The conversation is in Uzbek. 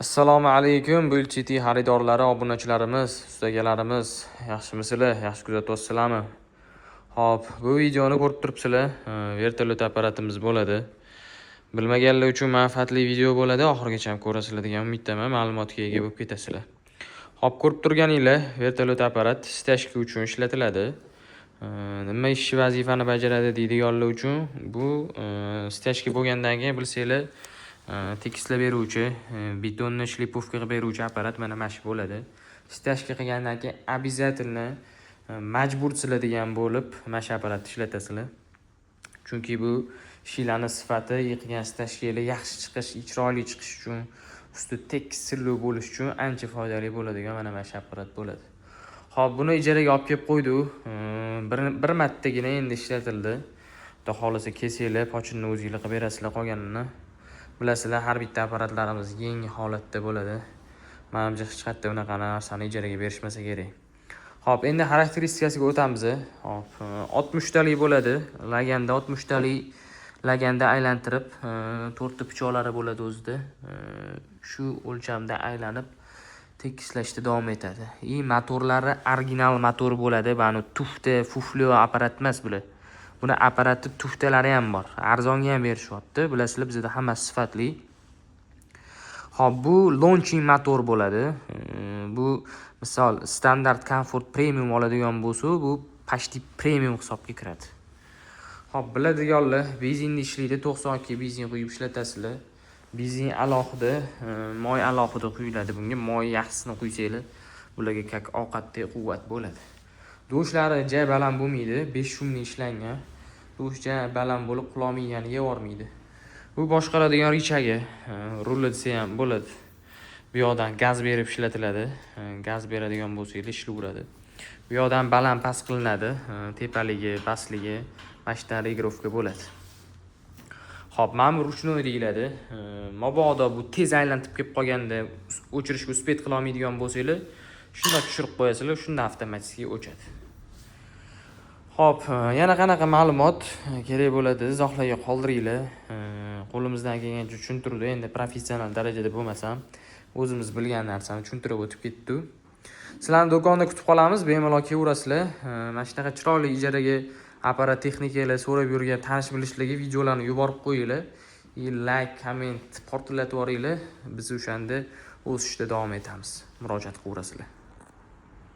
Assalomu alaykum, Bulchiti xaridorlari, obunachilarimiz, ustagalarimiz, yaxshimisizlar? Yaxshi kuzatyapsizlarmi? Xo'p, bu videoni ko'rib turibsizlar. Vertolyot apparatimiz bo'ladi. Bilmaganlar uchun manfaatli video bo'ladi. Oxirigacha ko'rasizlar degan umiddaman. Ma'lumotga ega bo'lib ketasizlar. Xo'p, ko'rib turganinglar, vertolyot apparat stashka uchun ishlatiladi. Nima ish vazifani bajaradi deydiganlar uchun bu stashka bo'lgandan keyin bilsanglar, tekislab beruvchi, betonni shlipovka qilib beruvchi apparat mana shu bo'ladi. Stashka qilgandan keyin обязательно majbursizlar degan bo'lib, mana shu apparatni ishlatasizlar. Chunki bu shilani sifati yiqilgan stashkalar yaxshi chiqish, chiroyli chiqish uchun, usti tekis silliq bo'lish uchun ancha foydali bo'ladigan mana shu apparat bo'ladi. Xo'p, buni ijaraga olib kelib qo'ydik. Bir martagina endi ishlatildi. Xudo xolisa kelsanglar, pochinni o'zingizlar qilib berasizlar qolganini. Bilasizlar, har bitta apparatlarimiz yangi holatda bo'ladi. Menimcha hech qayerda unaqa narsani ijaraga berishmasa kerak. Xo'p, endi xarakteristikasiga o'tamiz. Xo'p, 60 talik bo'ladi. Laganda 60 talik laganda aylantirib, 4 ta pichoqlari bo'ladi o'zida. Shu o'lchamda aylanib tekislashda davom etadi. Motorlari original motor bo'ladi. Bani tufta, fufli apparat emas bular. Buni apparatni tuftalari ham bor. Arzonga ham berishyapti. Bilasizlar, bizda hammasi sifatli. Xo'p, bu launching motor bo'ladi. Bu misol standart comfort premium oladigan bo'lsa, bu почти premium hisobga kiradi. Xo'p, biladiganlar, benzinda ishlaydi, 92 benzin quyib ishlatasizlar. Benzin alohida, moy alohida quyiladi bunga. Moy yaxshisini quysanglar, bularga kak ovqatdek quvvat bo'ladi. Do'shlari ja baland bo'lmaydi, 5 shumni ishlangan. Do'shja baland bo'lib qulomiyani yevormaydi. Bu boshqaradigan richagi, rulli desa ham bo'ladi. Bu yoqdan gaz berib ishlatiladi. Gaz beradigan bo'lsangiz ishlayveradi. Bu yoqdan baland past qilinadi, tepaligi, pastligi, mashina regrovka bo'ladi. Xo'p, mana bu ruchnoy deyiladi. Mabodo bu tez aylantirib kelib qolganda o'chirishga uspet qila olmaydigan bo'lsangiz, shunda tushirib qo'yasizlar, shunda avtomatik o'chadi. Xo'p, yana qanaqa ma'lumot kerak bo'ladi, izohlarga qoldiringlar. Qo'limizdan kelgancha tushuntirdi. Endi professional darajada bo'lmasam, o'zimiz bilgan narsani tushuntirib o'tib ketdik. Sizlarni do'konda kutib qolamiz, bemalol kelaverasizlar. Mana shunaqa chiroyli ijaraga apparat texnikalar so'rab yurgan, tanish bilishlarga videolarni yuborib qo'yinglar. Like, komment portlatib yuboringlar. Biz o'shanda o'sishda davom etamiz. Murojaat qilaverasizlar.